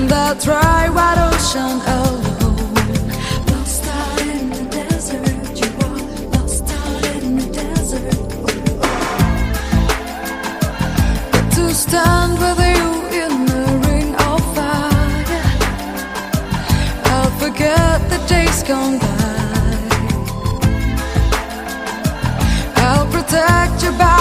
in the dry white ocean alone. Lost out in the desert, you are lost out in the desert. But to stand with you in the ring of fire, I'll forget the days gone by. I'll protect your body.